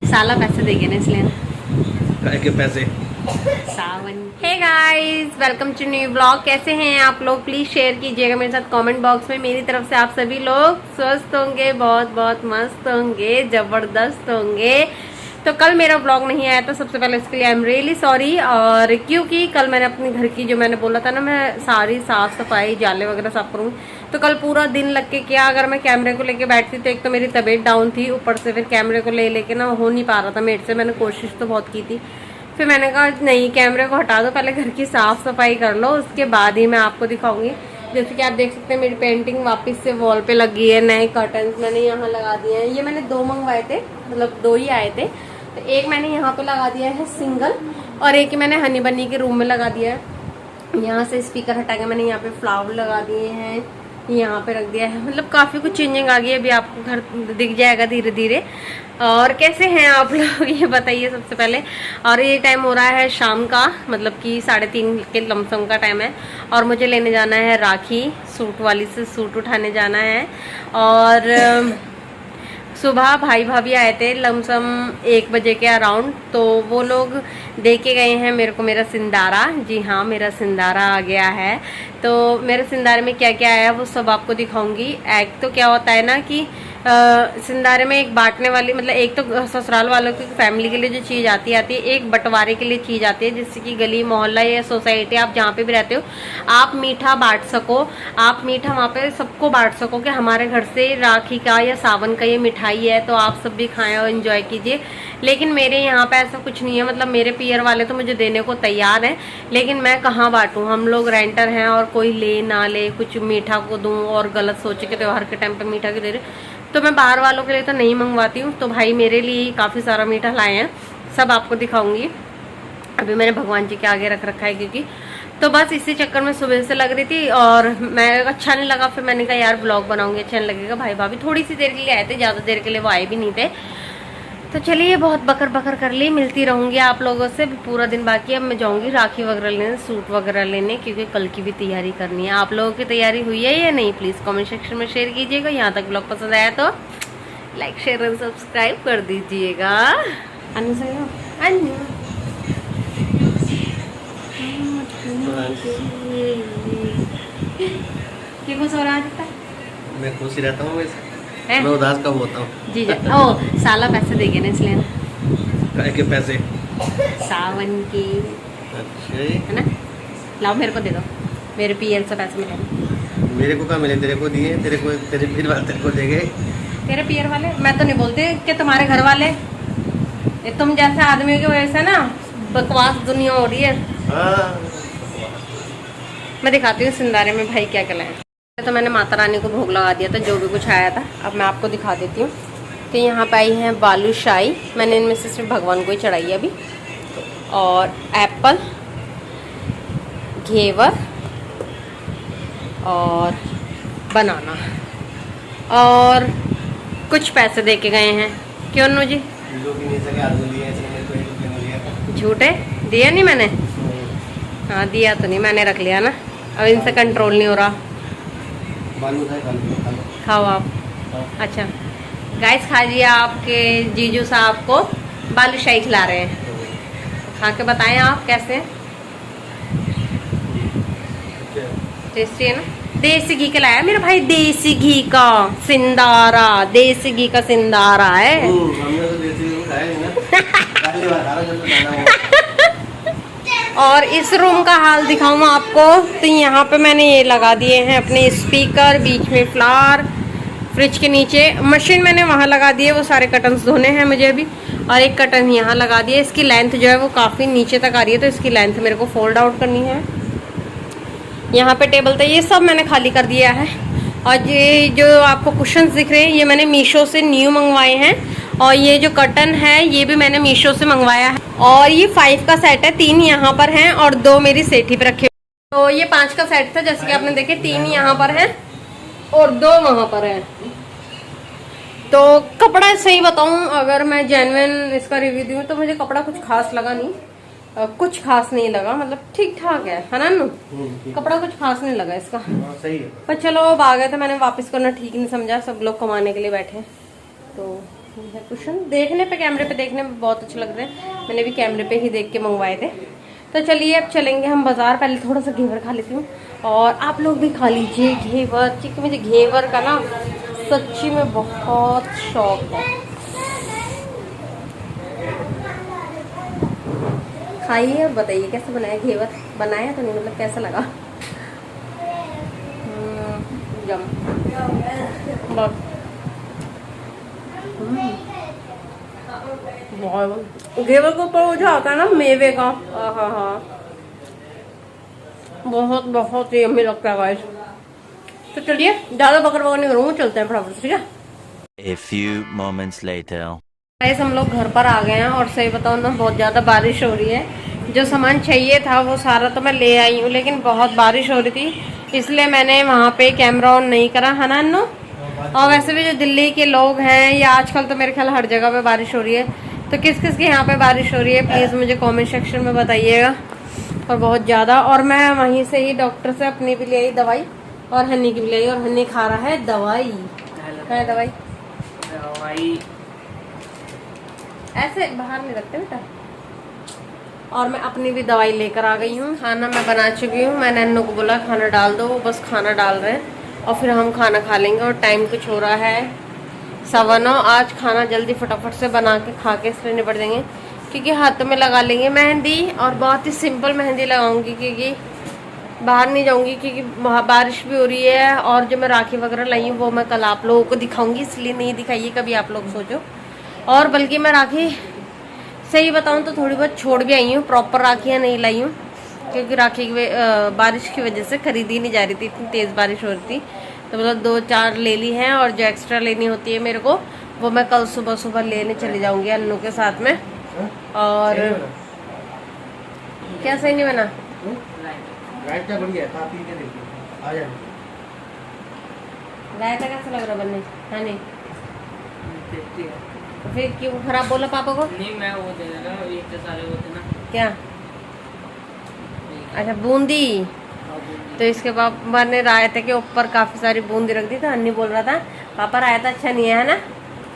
साला पैसे देंगे ना इसलिए काय के पैसे। Sawan. Hey guys, welcome to new blog. कैसे हैं आप लोग? प्लीज शेयर कीजिएगा मेरे साथ कमेंट बॉक्स में। मेरी तरफ से आप सभी लोग स्वस्थ होंगे, बहुत बहुत मस्त होंगे, जबरदस्त होंगे। तो कल मेरा ब्लॉग नहीं आया था, सबसे पहले इसके लिए आई एम रियली सॉरी। और क्योंकि कल मैंने अपने घर की जो मैंने बोला था ना, मैं सारी साफ सफाई जाले वगैरह साफ करूँगी, तो कल पूरा दिन लग के किया। अगर मैं कैमरे को लेके बैठती तो एक तो मेरी तबीयत डाउन थी, ऊपर से फिर कैमरे को लेके ना हो नहीं पा रहा था मेरे से। मैंने कोशिश तो बहुत की थी, फिर मैंने कहा नहीं, कैमरे को हटा दो, पहले घर की साफ सफाई कर लो, उसके बाद ही मैं आपको दिखाऊंगी। जैसे कि आप देख सकते हैं मेरी पेंटिंग वापस से वॉल पे लगी है। नए कर्टन्स मैंने यहाँ लगा दिए हैं। ये मैंने 2 मंगवाए थे, मतलब 2 ही आए थे। तो एक मैंने यहाँ पे लगा दिया है सिंगल, और एक मैंने हनी बनी के रूम में लगा दिया है। यहाँ से स्पीकर हटा के मैंने यहाँ पे फ्लावर लगा दिए हैं, यहाँ पे रख दिया है। मतलब काफ़ी कुछ चेंजिंग आ गई है। अभी आपको घर दिख जाएगा धीरे धीरे। और कैसे हैं आप लोग ये बताइए सबसे पहले। और ये टाइम हो रहा है शाम का, मतलब कि 3:30 के लमसम का टाइम है। और मुझे लेने जाना है राखी, सूट वाली से सूट उठाने जाना है। और सुबह भाई भाभी आए थे लमसम 1 बजे के अराउंड, तो वो लोग दे के गए हैं मेरे को मेरा सिंदारा। जी हाँ, मेरा सिंदारा आ गया है। तो मेरे सिंदारे में क्या क्या आया वो सब आपको दिखाऊंगी। एक तो क्या होता है ना कि सिंदारे में एक बांटने वाली, मतलब एक तो ससुराल वालों की फैमिली के लिए जो चीज़ आती है, एक बंटवारे के लिए चीज़ आती है, जिससे कि गली मोहल्ला या सोसाइटी आप जहाँ पे भी रहते हो, आप मीठा बांट सको। आप मीठा वहाँ पे सबको बांट सको कि हमारे घर से राखी का या सावन का ये मिठाई है, तो आप सब भी खाएं और एंजॉय कीजिए। लेकिन मेरे यहाँ पे ऐसा कुछ नहीं है। मतलब मेरे पियर वाले तो मुझे देने को तैयार हैं, लेकिन मैं कहाँ बांटूँ। हम लोग रेंटर हैं और कोई ले ना ले, कुछ मीठा को दूँ और गलत सोचे कि त्योहार के टाइम पे मीठा क्यों दे रहे। तो मैं बाहर वालों के लिए तो नहीं मंगवाती हूँ। तो भाई मेरे लिए ही काफ़ी सारा मीठा लाए हैं, सब आपको दिखाऊंगी। अभी मैंने भगवान जी के आगे रख रखा है क्योंकि, तो बस इसी चक्कर में सुबह से लग रही थी और मैं अच्छा नहीं लगा। फिर मैंने कहा यार ब्लॉग बनाऊंगी, अच्छा नहीं लगेगा। भाई भाभी थोड़ी सी देर के लिए आए थे, ज़्यादा देर के लिए वो आए भी नहीं थे। तो चलिए, बहुत बकर बकर कर ली, मिलती रहूंगी आप लोगों से। पूरा दिन बाकी है। अब मैं जाऊंगी राखी वगैरह लेने, सूट वगैरह लेने, क्योंकि कल की भी तैयारी करनी है। आप लोगों की तैयारी हुई है या नहीं, प्लीज़ कमेंट सेक्शन में शेयर कीजिएगा। यहाँ तक ब्लॉग पसंद आया तो लाइक शेयर एंड सब्सक्राइब कर दीजिएगा। क्या कुछ हो रहा है? मैं खुश ही रहता हूँ वैसे, मैं उदास कब होता हूँ। जी ओ, साला पैसे देंगे ना इसलिए काय के पैसे। सावन की, अच्छा, है ना? लाओ मेरे को दे दो, मेरे पीएल से पैसे मिले। मेरे को कहाँ मिले? तेरे को दिए, तेरे को तेरे फिर वाले तेरे को दे गए। तेरे पीयर वाले? मैं तो नहीं बोलती कि तुम्हारे घर वाले, ये तुम जैसे आदमी की वजह से ना बकवास दुनिया हो रही है। हाँ। मैं दिखाती हूँ सिंदारे में भाई क्या क्या लाया। तो मैंने माता रानी को भोग लगा दिया था जो भी कुछ आया था। अब मैं आपको दिखा देती हूँ। तो यहाँ पे आई है बालूशाही, मैंने इनमें से सिर्फ भगवान को ही चढ़ाई है अभी। और एप्पल, घेवर और बनाना, और कुछ पैसे दे के गए हैं। क्यों नु जी? झूठे दिया नहीं मैंने? हाँ दिया तो नहीं, मैंने रख लिया ना। अब इनसे कंट्रोल नहीं हो रहा। खाओ आप। अच्छा गाइस, खा लिया। आपके जीजू साहब को बालूशाही खिला रहे हैं, खा के बताएं आप कैसे हैं। टेस्टी है ना? देसी घी का लाया मेरा भाई, देसी घी का सिंदारा, देसी घी का सिंदारा है। हमने तो देसी घी खाया नहीं ना। और इस रूम का हाल दिखाऊं आपको। तो यहाँ पे मैंने ये लगा दिए हैं अपने स्पीकर, बीच में फ्लावर, फ्रिज के नीचे मशीन मैंने वहाँ लगा दी है। वो सारे कर्टन्स धोने हैं मुझे अभी, और एक कर्टन यहाँ लगा दिया। इसकी लेंथ जो है वो काफ़ी नीचे तक आ रही है, तो इसकी लेंथ मेरे को फोल्ड आउट करनी है। यहाँ पे टेबल था, ये सब मैंने खाली कर दिया है। और ये जो आपको कुशन्स दिख रहे हैं, ये मैंने मीशो से न्यू मंगवाए हैं। और ये जो कर्टन है ये भी मैंने मीशो से मंगवाया है। और ये 5 का सेट है, 3 यहाँ पर हैं और 2 मेरी सेठी पे रखे। तो ये 5 का सेट था, जैसे कि आपने देखे, 3 यहाँ पर है और 2 वहाँ पर है। तो कपड़ा सही बताऊँ, अगर मैं जेन्युइन इसका रिव्यू दूँ तो मुझे कपड़ा कुछ खास लगा नहीं। कुछ खास नहीं लगा, मतलब ठीक ठाक है ना नू? कपड़ा कुछ खास नहीं लगा इसका। सही है। पर चलो अब आ गए तो मैंने वापस करना ठीक नहीं समझा। सब लोग कमाने के लिए बैठे, तो ये कुशन देखने पे, कैमरे पे देखने में बहुत अच्छे लग रहे हैं। मैंने भी कैमरे पे ही देख के मंगवाए थे। तो चलिए अब चलेंगे हम बाजार। पहले थोड़ा सा घेवर खा लेती हूँ और आप लोग भी खा लीजिए घेवर, क्योंकि मुझे घेवर का ना सच्ची में बहुत शौक है। खाइए और बताइए कैसे बनाया घेवर। बनाया तो नहीं, मतलब कैसा लगा। जम बहुत घेवर के ऊपर वो जो आता है ना मेवे का, हाँ बहुत बहुत ही यम्मी लगता है गाइस। तो चलिए ज्यादा बकर बकर नहीं करूँगा, चलते हैं फटाफट से, ठीक है। A few moments later. Guys हम लोग घर पर आ गए हैं और सही बताऊँ ना बहुत ज़्यादा बारिश हो रही है। जो सामान चाहिए था वो सारा तो मैं ले आई हूँ, लेकिन बहुत बारिश हो रही थी इसलिए मैंने वहाँ पे कैमरा ऑन नहीं करा, है ना अन्नू। और वैसे भी जो दिल्ली के लोग हैं, या आजकल तो मेरे ख्याल हर जगह पे बारिश हो रही है, तो किस किस के यहाँ पे बारिश हो रही है प्लीज़ मुझे कमेंट सेक्शन में बताइएगा। और बहुत ज़्यादा, और मैं वहीं से ही डॉक्टर से अपनी भी ले आई दवाई और हन्नी की भी ले आई, और हन्नी खा रहा है दवाई। है दवाई ऐसे बाहर नहीं रखते बेटा। और मैं अपनी भी दवाई लेकर आ गई हूँ। खाना मैं बना चुकी हूँ। मैंने अन्नू को बोला खाना डाल दो, वो बस खाना डाल रहे हैं और फिर हम खाना खा लेंगे। और टाइम कुछ हो रहा है 9:15। आज खाना जल्दी फटाफट से बना के खा के इसलिए निपट देंगे, क्योंकि हाथों में लगा लेंगे मेहंदी। और बहुत ही सिंपल मेहंदी लगाऊंगी, क्योंकि बाहर नहीं जाऊंगी, क्योंकि बारिश भी हो रही है। और जो मैं राखी वगैरह लाई हूँ वो मैं कल आप लोगों को दिखाऊंगी, इसलिए नहीं दिखाइए कभी आप लोग सोचो। और बल्कि मैं राखी सही बताऊं तो थोड़ी बहुत छोड़ भी आई हूँ, प्रॉपर राखियाँ नहीं लाई हूँ, क्योंकि राखी की बारिश की वजह से खरीदी नहीं जा रही थी, इतनी तेज़ बारिश हो रही थी। तो मतलब 2-4 ले ली हैं, और जो एक्स्ट्रा लेनी होती है मेरे को वो मैं कल सुबह सुबह लेने चली जाऊंगी अन्नू के साथ में। और क्या सही नहीं बना? रायता बढ़िया खा पी के देखिए, आ जाए। रायता कैसा लग रहा बनने? हाँ नहीं तो फिर क्यों खराब बोला पापा को? नहीं मैं वो दे रहा हूँ, इतने सारे होते ना क्या? अच्छा बूंदी। तो इसके पापा ने रायते के ऊपर काफी सारी बूंदी रख दी, तो अन्नी बोल रहा था पापा रायता अच्छा नहीं है ना।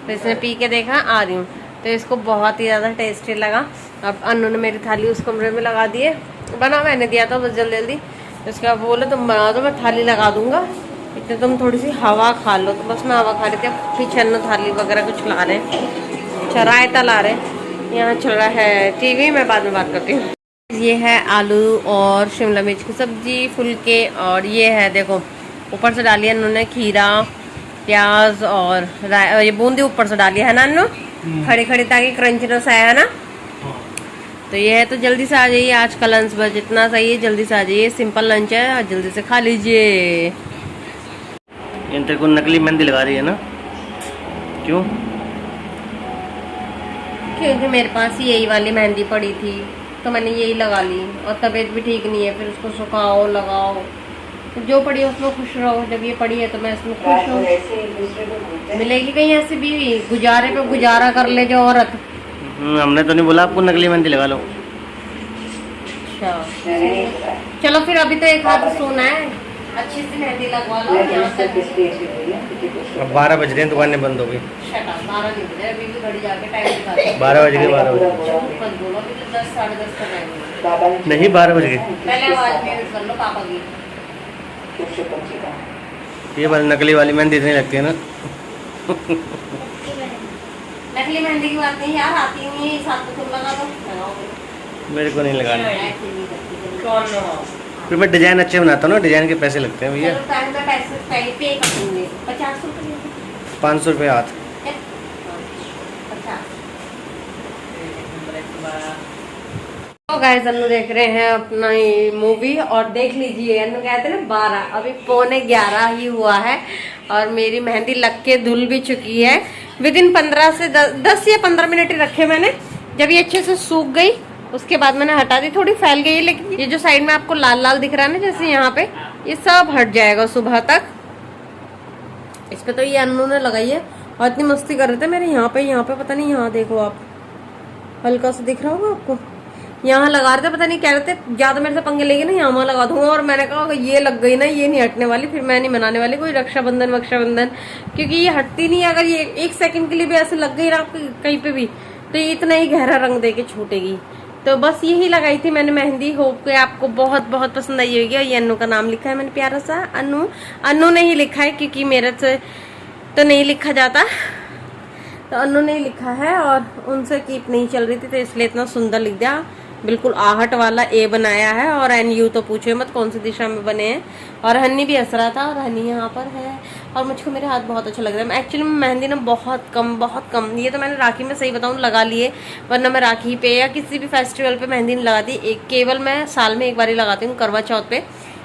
तो इसने पी के देखा, आ रही हूँ, तो इसको बहुत ही ज़्यादा टेस्टी लगा। अब अन्नू ने मेरी थाली उस कमरे में लगा दिए, बना मैंने दिया था बस जल्दी जल्दी। तो उसके बाद बोले तुम बना दो, मैं थाली लगा दूंगा, इतने तुम थोड़ी सी हवा खा लो। तो बस मैं हवा खा रही थी। पीछे अन्नू थाली वगैरह कुछ ला रहे हैं, अच्छा रायता ला रहे हैं। यहाँ चल रहा है टीवी, मैं बाद में बात करती हूँ। ये है आलू और शिमला मिर्च की सब्जी, फुलके, और ये है देखो ऊपर से डाली है उन्होंने खीरा, प्याज और ये बूंदी ऊपर से डाली है ना अन्नू, खड़ी खड़ी, ताकि क्रंचनेस आया है ना। तो ये है, तो जल्दी से आ जाइए, आज का लंच बस इतना सही है, जल्दी से आ जाइए, सिंपल लंच है और जल्दी से खा लीजिए। इन तेरे को नकली मेहंदी लगा रही है ना? क्यों? क्योंकि मेरे पास यही वाली मेहंदी पड़ी थी तो मैंने यही लगा ली, और तबीयत भी ठीक नहीं है, फिर उसको सुखाओ लगाओ, तो जो पड़ी है उसमें खुश रहो। जब ये पड़ी है तो मैं इसमें खुश हूँ। मिलेगी कहीं ऐसी बीवी गुजारे पे गुजारा कर ले जो औरत। हमने तो नहीं बोला आपको नकली मेहंदी लगा लो। अच्छा चलो फिर, अभी तो एक हाथ सोना है, अच्छी सी मेहंदी लगवा लो। यहाँ से अब 12 बज रहे हैं, दुकानें बंद हो गई। 12 नहीं बजे, अभी भी घड़ी जाके टाइम दिखा दो। 12 बज गए, 12 बज गए। झूठ मत बोलो, अभी तो 10 साढ़े 10 का टाइम है। नहीं 12 बज गए। पहले आवाज म्यूट कर लो पापा की। ये वाली नकली वाली मेहंदी इतनी लगती है ना। नकली मेहंदी की बात नहीं यार, आती नहीं है, साथ में तुम लगा दो, लगाओ। मेरे को नहीं लगाना। ऐसे नहीं करती। कौन लगा? फिर मैं डिजाइन अच्छे बनाता हूँ ना, डिजाइन के पैसे लगते हैं भैया। चलो टाइम पे पैसे पे कर दूंगे, 50 रुपये 500 रुपये हाथ। 50। तो गाइस अन्नू देख रहे हैं अपना ये मूवी, और देख लीजिए अन्नू कहते हैं ना 12, अभी 11:15 ही हुआ है और मेरी मेहंदी लग के धुल भी चुकी है। विदिन 15 से 10 या 15 मिनट ही रखे मैंने। जब ये अच्छे से सूख गई उसके बाद मैंने हटा दी, थोड़ी फैल गई है, लेकिन ये जो साइड में आपको लाल लाल दिख रहा है ना जैसे यहाँ पे, ये सब हट जाएगा सुबह तक। इस पे तो ये अन्नू ने लगाई है और इतनी मस्ती कर रहे थे मेरे यहाँ पे पता नहीं, यहाँ देखो आप, हल्का सा दिख रहा होगा आपको, यहाँ लगा रहे थे, पता नहीं कह रहे थे ज्यादा मेरे से पंगे लेके ना यहाँ लगा दूंगा, और मैंने कहा ये लग गई ना, ये नहीं हटने वाली, फिर मैं नहीं बनाने वाली कोई रक्षाबंधन, क्योंकि ये हटती नहीं। अगर ये 1 सेकंड के लिए भी ऐसे लग गई ना कहीं पे भी, तो ये इतना ही गहरा रंग दे के छूटेगी। तो बस यही लगाई थी मैंने मेहंदी। होप के आपको बहुत बहुत पसंद आई होगी। और ये अन्नू का नाम लिखा है मैंने प्यारा सा, अन्नू नहीं लिखा है क्योंकि मेरे से तो नहीं लिखा जाता, तो अन्नू ने लिखा है, और उनसे कीप नहीं चल रही थी तो इसलिए इतना सुंदर लिख दिया। बिल्कुल आहट वाला ए बनाया है, और एन यू तो पूछो मत कौन सी दिशा में बने हैं। और हनी भी हंस रहा था, और हनी यहाँ पर है, और मुझको मेरे हाथ बहुत अच्छा लग रहा है। एक्चुअली में मेहंदी ना बहुत कम, ये तो मैंने राखी में सही बताऊँ लगा लिए, वरना मैं राखी पे या किसी भी फेस्टिवल पे मेहंदी नहीं लगाती। एक केवल मैं साल में एक बार ही लगाती हूँ, करवा चौथ पे,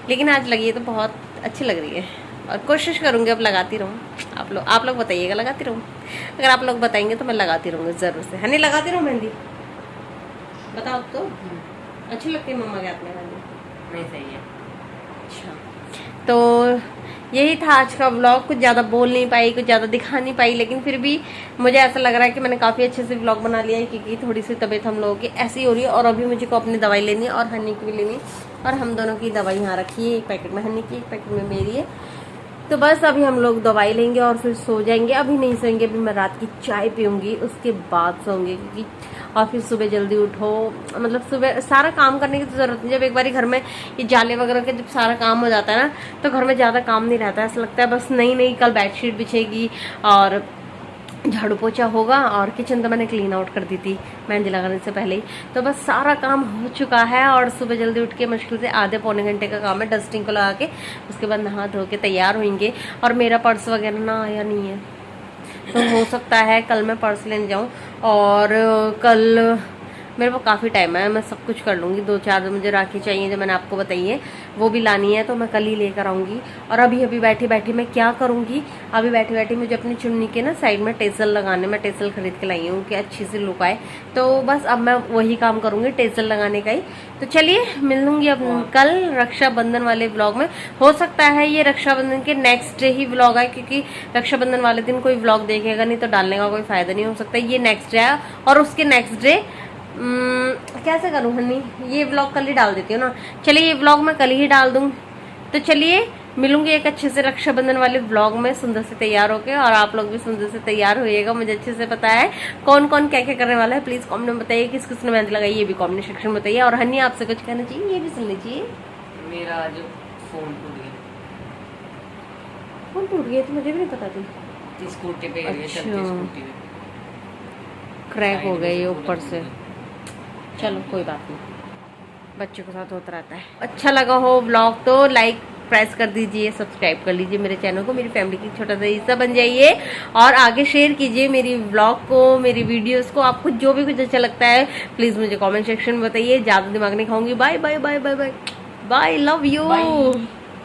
लेकिन आज लगी है तो बहुत अच्छी लग रही है, और कोशिश करूँगी अब लगाती रहूँ। आप लोग बताइएगा, लगाती रहूँ? अगर आप लोग बताएंगे तो मैं लगाती रहूँगी ज़रूर से। हनी लगाती रहूँ मेहंदी? बताओ तो, अच्छी लगती है मम्मा के हाथ में मेहंदी? नहीं सही है। अच्छा, तो यही था आज का व्लॉग। कुछ ज़्यादा बोल नहीं पाई, कुछ ज़्यादा दिखा नहीं पाई, लेकिन फिर भी मुझे ऐसा लग रहा है कि मैंने काफ़ी अच्छे से व्लॉग बना लिया है, क्योंकि थोड़ी सी तबीयत हम लोगों की ऐसी हो रही है, और अभी मुझे को अपनी दवाई लेनी है, और हनी की भी लेनी, और हम दोनों की दवाई यहाँ रखी है, एक पैकेट में हनी की, एक पैकेट में मेरी है। तो बस अभी हम लोग दवाई लेंगे और फिर सो जाएंगे। अभी नहीं सोएंगे, अभी मैं रात की चाय पीऊँगी, उसके बाद सोऊंगी, क्योंकि और फिर सुबह जल्दी उठो, मतलब सुबह सारा काम करने की तो जरूरत नहीं। जब एक बार घर में ये जाले वगैरह के जब सारा काम हो जाता है ना, तो घर में ज़्यादा काम नहीं रहता है। ऐसा लगता है बस नहीं कल बेडशीट बिछेगी और झाड़ू पोछा होगा, और किचन तो मैंने क्लीन आउट कर दी थी मेहंदी लगाने से पहले ही। तो बस सारा काम हो चुका है, और सुबह जल्दी उठ के मुश्किल से आधे पौने घंटे का काम है डस्टिंग को लगा के, उसके बाद नहा धो के तैयार होंगे। और मेरा पर्स वगैरह ना आया नहीं है, तो हो सकता है कल मैं पर्स लेने जाऊँ, और कल मेरे को काफ़ी टाइम है, मैं सब कुछ कर लूँगी। 2-4 जो मुझे राखी चाहिए जो मैंने आपको बताई है वो भी लानी है, तो मैं कल ही लेकर आऊँगी। और अभी बैठी बैठी मैं क्या करूँगी, अभी बैठी बैठी मुझे अपनी चुन्नी के ना साइड में टेसल लगाने, मैं टेसल खरीद के लाई हूँ कि अच्छी सी लुक आए, तो बस अब मैं वही काम करूँगी, टेसल लगाने का ही। तो चलिए मिल लूँगी अब कल रक्षाबंधन वाले ब्लॉग में। हो सकता है ये रक्षाबंधन के नेक्स्ट डे ही व्लॉग आए, क्योंकि रक्षाबंधन वाले दिन कोई व्लॉग देखेगा नहीं, तो डालने का कोई फायदा नहीं। हो सकता है ये नेक्स्ट डे आए, और उसके नेक्स्ट डे कैसे करूँ हनी, ये व्लॉग कल ही डाल देती हूँ ना। चलिए ये व्लॉग मैं कल ही डाल दूँ। तो चलिए मिलूंगी एक अच्छे से रक्षाबंधन वाले व्लॉग में, सुंदर से तैयार होके, और आप लोग भी सुंदर से तैयार होइएगा। मुझे अच्छे से पता है कौन कौन क्या क्या करने वाला है। प्लीज कमेंट में बताइए किस किसने मेहंदी लगाई, ये भी कमेंट सेक्शन में बताइए। और हनी आपसे कुछ कहना चाहिए, ये भी सुन लीजिए। मेरा आज फोन टूट गया। फोन टूट गया? तो मुझे भी नहीं पता थी। स्कूटी पे गिर गया, अच्छा। चलती स्कूटी पे क्रैक हो गई ऊपर से। चलो कोई बात नहीं, बच्चों के साथ होता रहता है। अच्छा लगा हो व्लॉग तो लाइक प्रेस कर दीजिए, सब्सक्राइब कर लीजिए मेरे चैनल को, मेरी फैमिली की छोटा सा हिस्सा बन जाइए, और आगे शेयर कीजिए मेरी व्लॉग को, मेरी वीडियोस को। आपको जो भी कुछ अच्छा लगता है प्लीज मुझे कमेंट सेक्शन में बताइए। ज्यादा दिमाग नहीं खाऊंगी। Bye bye bye bye bye bye, love you.